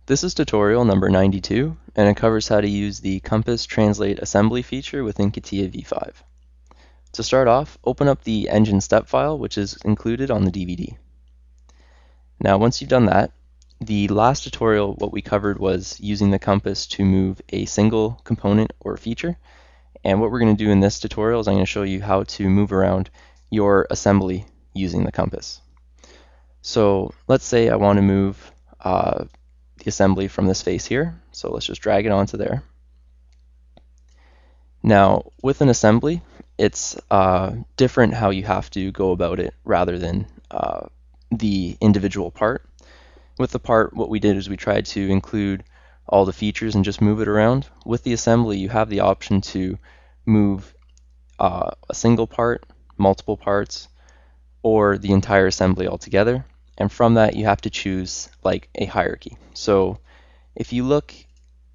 This is tutorial number 92, and it covers how to use the Compass Translate Assembly feature within CATIA V5. To start off, open up the engine step file, which is included on the DVD. Now, once you've done that, the last tutorial, what we covered was using the compass to move a single component or feature. And what we're going to do in this tutorial is I'm going to show you how to move around your assembly using the compass. So let's say I want to move the assembly from this face here. So let's just drag it onto there. Now, with an assembly, it's different how you have to go about it rather than the individual part. With the part, what we did is we tried to include all the features and just move it around. With the assembly, you have the option to move a single part, multiple parts, or the entire assembly altogether. And from that, you have to choose like a hierarchy. So if you look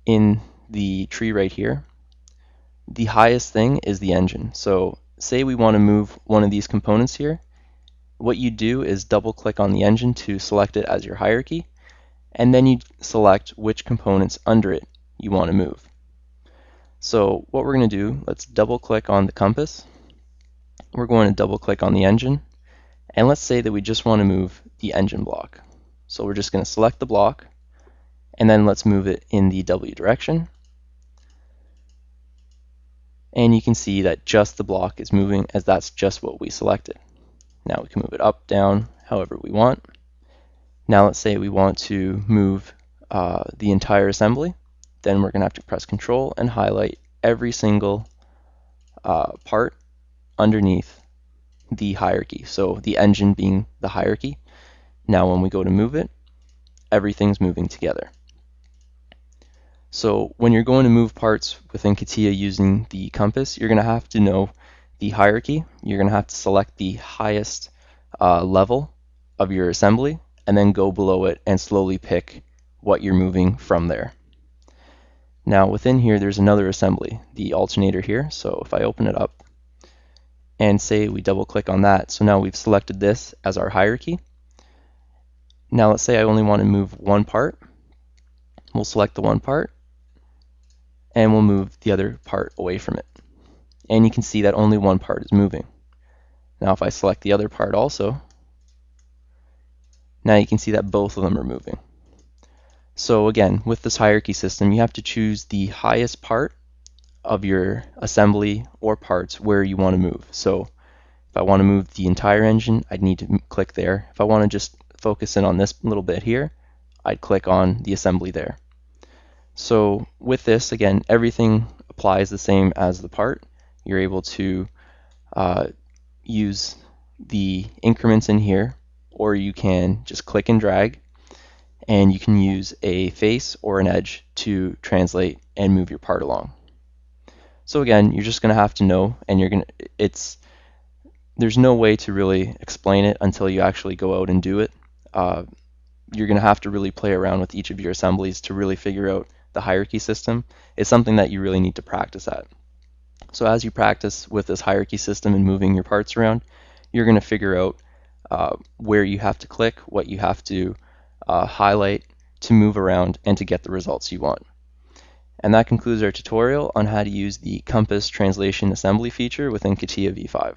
in the tree right here, the highest thing is the engine. So say we want to move one of these components here. What you do is double click on the engine to select it as your hierarchy, and then you select which components under it you want to move. So what we're going to do, let's double click on the compass. We're going to double click on the engine, and let's say that we just want to move the engine block. So we're just going to select the block, and then let's move it in the W direction. And you can see that just the block is moving, as that's just what we selected. Now we can move it up, down, however we want. Now let's say we want to move the entire assembly. Then we're going to have to press Control and highlight every single part underneath the hierarchy. So the engine being the hierarchy. Now when we go to move it, everything's moving together. So when you're going to move parts within CATIA using the compass, you're going to have to know the hierarchy. You're going to have to select the highest level of your assembly and then go below it and slowly pick what you're moving from there. Now within here, there's another assembly, the alternator here. So if I open it up and say we double click on that, so now we've selected this as our hierarchy. Now let's say I only want to move one part. We'll select the one part and we'll move the other part away from it. And you can see that only one part is moving. Now if I select the other part also, now you can see that both of them are moving. So again, with this hierarchy system, you have to choose the highest part of your assembly or parts where you want to move. So if I want to move the entire engine, I'd need to click there. If I want to just focus in on this little bit here, I'd click on the assembly there. So with this, again, everything applies the same as the part. You're able to use the increments in here, or you can just click and drag, and you can use a face or an edge to translate and move your part along. So again, you're just going to have to know, and there's no way to really explain it until you actually go out and do it. You're going to have to really play around with each of your assemblies to really figure out the hierarchy system. It's something that you really need to practice at. So as you practice with this hierarchy system and moving your parts around, you're going to figure out where you have to click, what you have to highlight to move around and to get the results you want. And that concludes our tutorial on how to use the Compass Translation Assembly feature within CATIA V5.